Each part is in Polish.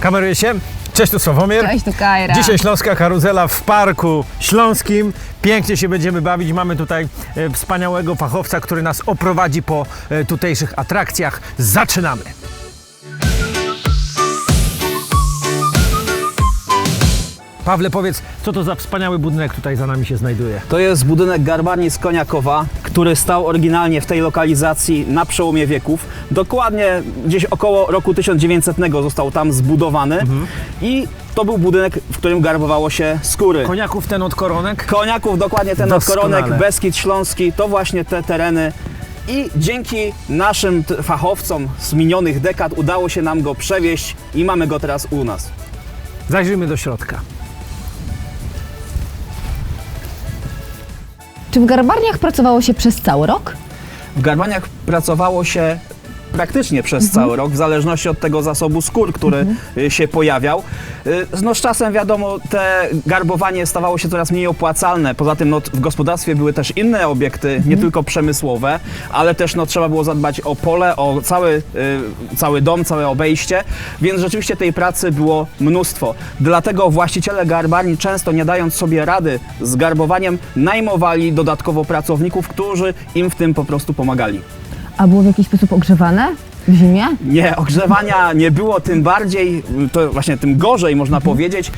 Kameruje się. Cześć, tu Sławomir. Cześć, tu Kajra. Dzisiaj Śląska Karuzela w Parku Śląskim. Pięknie się będziemy bawić. Mamy tutaj wspaniałego fachowca, który nas oprowadzi po tutejszych atrakcjach. Zaczynamy! Pawle, powiedz, co to za wspaniały budynek tutaj za nami się znajduje? To jest budynek garbarni z Koniakowa, który stał oryginalnie w tej lokalizacji na przełomie wieków. Dokładnie gdzieś około roku 1900 został tam zbudowany i to był budynek, w którym garbowało się skóry. Koniaków ten od koronek? Koniaków, dokładnie ten od Doskonale. koronek, Beskid Śląski, to właśnie te tereny. I dzięki naszym fachowcom z minionych dekad udało się nam go przewieźć i mamy go teraz u nas. Zajrzyjmy do środka. Czy w garbarniach pracowało się przez cały rok? W garbarniach pracowało się praktycznie przez cały rok, w zależności od tego zasobu skór, który się pojawiał. No z czasem wiadomo, te garbowanie stawało się coraz mniej opłacalne. Poza tym w gospodarstwie były też inne obiekty, nie tylko przemysłowe, ale też trzeba było zadbać o pole, o cały dom, całe obejście, więc rzeczywiście tej pracy było mnóstwo. Dlatego właściciele garbarni, często nie dając sobie rady z garbowaniem, najmowali dodatkowo pracowników, którzy im w tym po prostu pomagali. A było w jakiś sposób ogrzewane w zimie? Nie, ogrzewania nie było, tym bardziej, to właśnie tym gorzej można powiedzieć.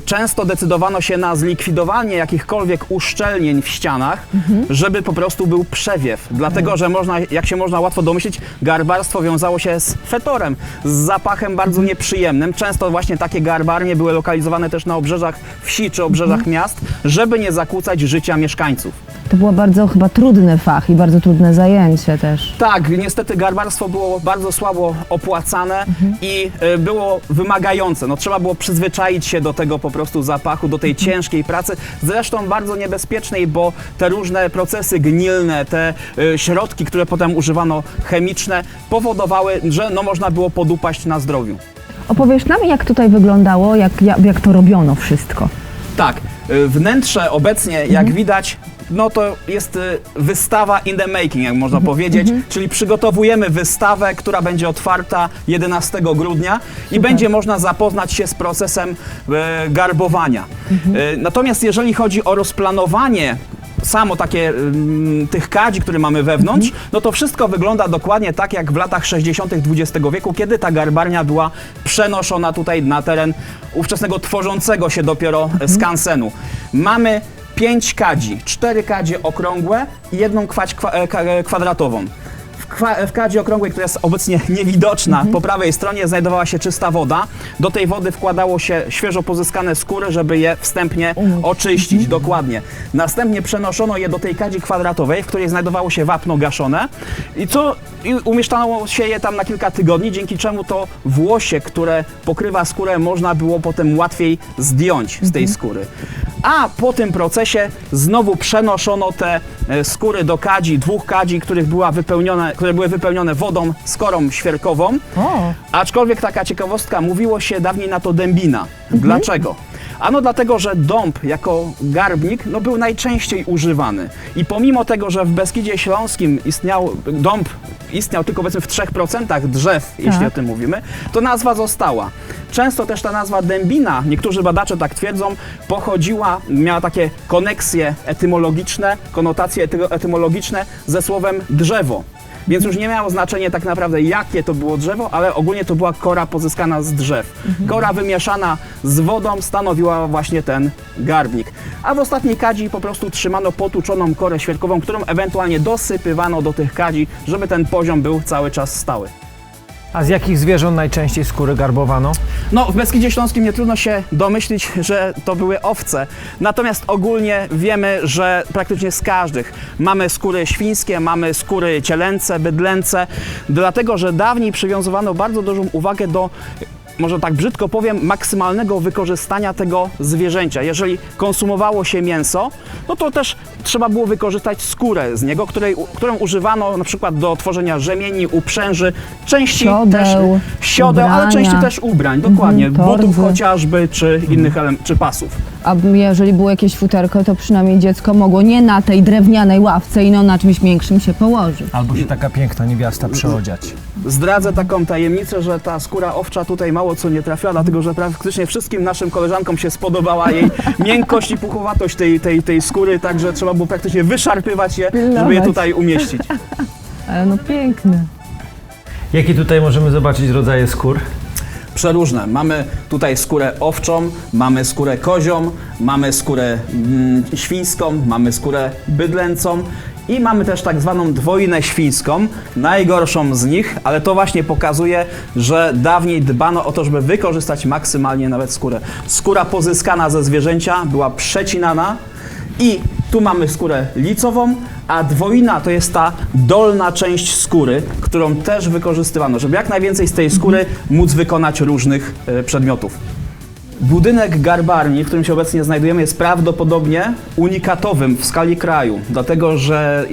Często decydowano się na zlikwidowanie jakichkolwiek uszczelnień w ścianach, żeby po prostu był przewiew. Dlatego, że jak się można łatwo domyślić, garbarstwo wiązało się z fetorem, z zapachem bardzo nieprzyjemnym. Często właśnie takie garbarnie były lokalizowane też na obrzeżach wsi czy obrzeżach miast, żeby nie zakłócać życia mieszkańców. To było bardzo chyba trudny fach i bardzo trudne zajęcie też. Tak, niestety garbarstwo było bardzo słabo opłacane i było wymagające. Trzeba było przyzwyczaić się do tego po prostu zapachu, do tej ciężkiej pracy. Zresztą bardzo niebezpiecznej, bo te różne procesy gnilne, te środki, które potem używano chemiczne, powodowały, że można było podupaść na zdrowiu. Opowiesz nam, jak tutaj wyglądało, jak to robiono wszystko? Tak, wnętrze obecnie, jak widać, to jest wystawa in the making, jak można powiedzieć, czyli przygotowujemy wystawę, która będzie otwarta 11 grudnia i będzie można zapoznać się z procesem garbowania. Natomiast jeżeli chodzi o rozplanowanie samo takie tych kadzi, które mamy wewnątrz, to wszystko wygląda dokładnie tak jak w latach 60. XX wieku, kiedy ta garbarnia była przenoszona tutaj na teren ówczesnego tworzącego się dopiero skansenu. Mamy 5 kadzi, 4 kadzie okrągłe i jedną kwadratową. W kadzie okrągłej, która jest obecnie niewidoczna, po prawej stronie znajdowała się czysta woda. Do tej wody wkładało się świeżo pozyskane skóry, żeby je wstępnie oczyścić, dokładnie. Następnie przenoszono je do tej kadzi kwadratowej, w której znajdowało się wapno gaszone i umieszczano się je tam na kilka tygodni, dzięki czemu to włosie, które pokrywa skórę, można było potem łatwiej zdjąć z tej skóry. A po tym procesie znowu przenoszono te skóry do kadzi, 2 kadzi, które były wypełnione wodą z korą świerkową. Aczkolwiek taka ciekawostka, mówiło się dawniej na to dębina. Dlaczego? Ano dlatego, że dąb jako garbnik był najczęściej używany. I pomimo tego, że w Beskidzie Śląskim dąb istniał tylko powiedzmy w 3% drzew, jeśli o tym mówimy, to nazwa została. Często też ta nazwa dębina, niektórzy badacze tak twierdzą, miała takie koneksje etymologiczne, konotacje etymologiczne ze słowem drzewo. Więc już nie miało znaczenia tak naprawdę, jakie to było drzewo, ale ogólnie to była kora pozyskana z drzew. Kora wymieszana z wodą stanowiła właśnie ten garbnik. A w ostatniej kadzi po prostu trzymano potłuczoną korę świerkową, którą ewentualnie dosypywano do tych kadzi, żeby ten poziom był cały czas stały. A z jakich zwierząt najczęściej skóry garbowano? W Beskidzie Śląskim nie trudno się domyślić, że to były owce. Natomiast ogólnie wiemy, że praktycznie z każdych. Mamy skóry świńskie, mamy skóry cielęce, bydlęce, dlatego że dawniej przywiązywano bardzo dużą uwagę do, może tak brzydko powiem, maksymalnego wykorzystania tego zwierzęcia. Jeżeli konsumowało się mięso, to też trzeba było wykorzystać skórę z niego, którą używano na przykład do tworzenia rzemieni, uprzęży, części siodeł, ale części też ubrań, dokładnie, butów chociażby, czy innych czy pasów. A jeżeli było jakieś futerko, to przynajmniej dziecko mogło nie na tej drewnianej ławce i na czymś większym się położyć. Albo się taka piękna niewiasta przyodziać. Zdradzę taką tajemnicę, że ta skóra owcza tutaj mało co nie trafiła, dlatego że praktycznie wszystkim naszym koleżankom się spodobała jej miękkość i puchowatość tej skóry, także trzeba było praktycznie wyszarpywać je, żeby je tutaj umieścić. Ale no piękne. Jakie tutaj możemy zobaczyć rodzaje skór? Przeróżne. Mamy tutaj skórę owczą, mamy skórę kozią, mamy skórę świńską, mamy skórę bydlęcą i mamy też tak zwaną dwoinę świńską, najgorszą z nich, ale to właśnie pokazuje, że dawniej dbano o to, żeby wykorzystać maksymalnie nawet skórę. Skóra pozyskana ze zwierzęcia była przecinana i tu mamy skórę licową, a dwoina to jest ta dolna część skóry, którą też wykorzystywano, żeby jak najwięcej z tej skóry móc wykonać różnych przedmiotów. Budynek garbarni, w którym się obecnie znajdujemy, jest prawdopodobnie unikatowym w skali kraju, dlatego że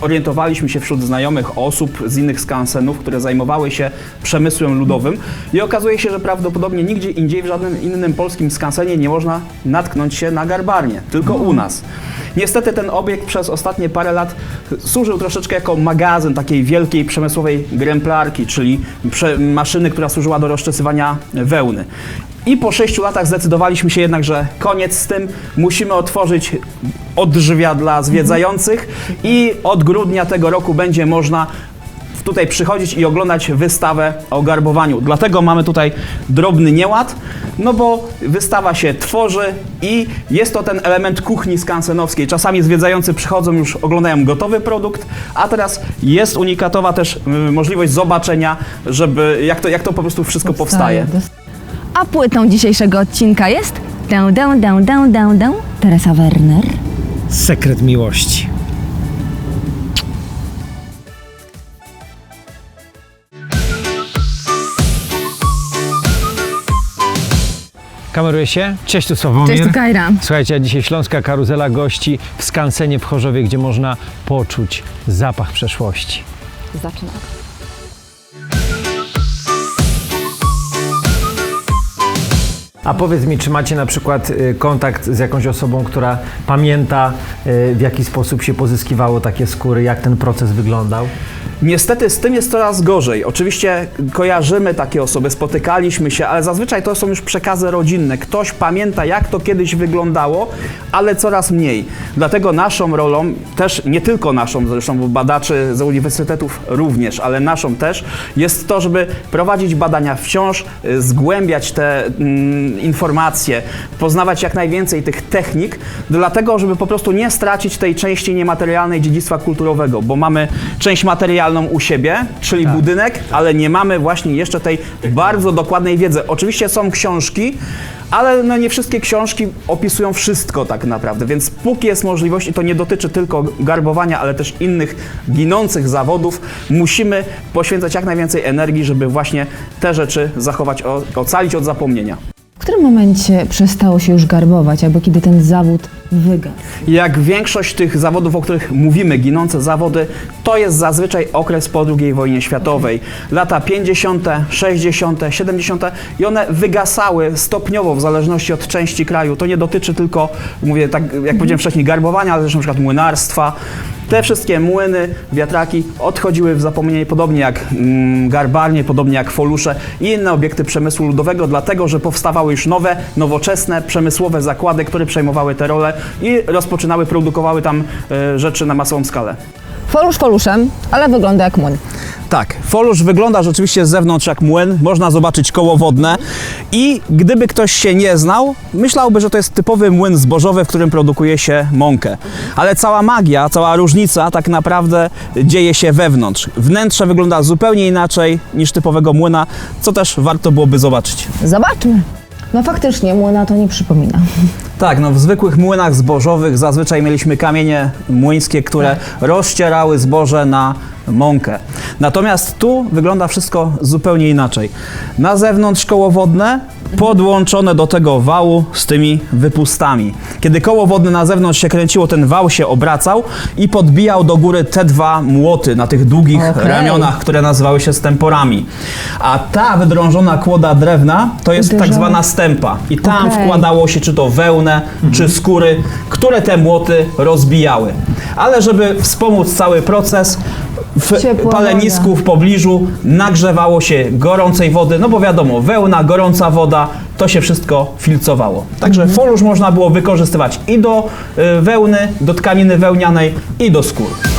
orientowaliśmy się wśród znajomych osób z innych skansenów, które zajmowały się przemysłem ludowym i okazuje się, że prawdopodobnie nigdzie indziej w żadnym innym polskim skansenie nie można natknąć się na garbarnię, tylko u nas. Niestety ten obiekt przez ostatnie parę lat służył troszeczkę jako magazyn takiej wielkiej przemysłowej gremplarki, czyli maszyny, która służyła do rozczesywania wełny. I po 6 latach zdecydowaliśmy się jednak, że koniec z tym, musimy otworzyć odrzwia dla zwiedzających i od grudnia tego roku będzie można tutaj przychodzić i oglądać wystawę o garbowaniu. Dlatego mamy tutaj drobny nieład, no bo wystawa się tworzy i jest to ten element kuchni skansenowskiej. Czasami zwiedzający przychodzą, już oglądają gotowy produkt, a teraz jest unikatowa też możliwość zobaczenia, żeby jak to po prostu wszystko powstaje. A płytą dzisiejszego odcinka jest Teresa Werner. Sekret miłości. Kameruje się? Cześć, tu Sławomir. Cześć, tu Kajra. Słuchajcie, a dzisiaj Śląska Karuzela gości w skansenie w Chorzowie, gdzie można poczuć zapach przeszłości. Zaczynamy. A powiedz mi, czy macie na przykład kontakt z jakąś osobą, która pamięta, w jaki sposób się pozyskiwało takie skóry, jak ten proces wyglądał? Niestety z tym jest coraz gorzej. Oczywiście kojarzymy takie osoby, spotykaliśmy się, ale zazwyczaj to są już przekazy rodzinne. Ktoś pamięta, jak to kiedyś wyglądało, ale coraz mniej. Dlatego naszą rolą, też nie tylko naszą zresztą, bo badaczy z uniwersytetów również, ale naszą też, jest to, żeby prowadzić badania wciąż, zgłębiać te informacje, poznawać jak najwięcej tych technik, dlatego, żeby po prostu nie stracić tej części niematerialnej dziedzictwa kulturowego, bo mamy część materialną u siebie, czyli budynek, ale nie mamy właśnie jeszcze tej bardzo dokładnej wiedzy. Oczywiście są książki, ale no nie wszystkie książki opisują wszystko tak naprawdę, więc póki jest możliwość, i to nie dotyczy tylko garbowania, ale też innych ginących zawodów, musimy poświęcać jak najwięcej energii, żeby właśnie te rzeczy zachować, ocalić od zapomnienia. W którym momencie przestało się już garbować, jakby kiedy ten zawód wygasł? Jak większość tych zawodów, o których mówimy, ginące zawody, to jest zazwyczaj okres po II wojnie światowej. Lata 50., 60., 70. i one wygasały stopniowo w zależności od części kraju. To nie dotyczy tylko, mówię tak jak powiedziałem wcześniej, garbowania, ale też na przykład młynarstwa. Te wszystkie młyny, wiatraki odchodziły w zapomnienie, podobnie jak garbarnie, podobnie jak folusze i inne obiekty przemysłu ludowego, dlatego że powstawały już nowe, nowoczesne, przemysłowe zakłady, które przejmowały te role i rozpoczynały, produkowały tam rzeczy na masową skalę. Folusz foluszem, ale wygląda jak młyn. Tak, folusz wygląda rzeczywiście z zewnątrz jak młyn, można zobaczyć koło wodne i gdyby ktoś się nie znał, myślałby, że to jest typowy młyn zbożowy, w którym produkuje się mąkę. Ale cała magia, cała różnica tak naprawdę dzieje się wewnątrz. Wnętrze wygląda zupełnie inaczej niż typowego młyna, co też warto byłoby zobaczyć. Zobaczmy. No faktycznie, młyna to nie przypomina. Tak, no w zwykłych młynach zbożowych zazwyczaj mieliśmy kamienie młyńskie, które rozcierały zboże na mąkę. Natomiast tu wygląda wszystko zupełnie inaczej. Na zewnątrz koło wodne, podłączone do tego wału z tymi wypustami. Kiedy koło wodne na zewnątrz się kręciło, ten wał się obracał i podbijał do góry te dwa młoty na tych długich Okej. ramionach, które nazywały się stemporami. A ta wydrążona kłoda drewna to jest tak zwana stępa. I tam Okej. wkładało się czy to wełnę, czy skóry, które te młoty rozbijały. Ale żeby wspomóc cały proces, w Ciepła palenisku woda. w pobliżu nagrzewało się gorącej wody, no bo wiadomo, wełna, gorąca woda, to się wszystko filcowało. Także folusz można było wykorzystywać i do wełny, do tkaniny wełnianej, i do skór.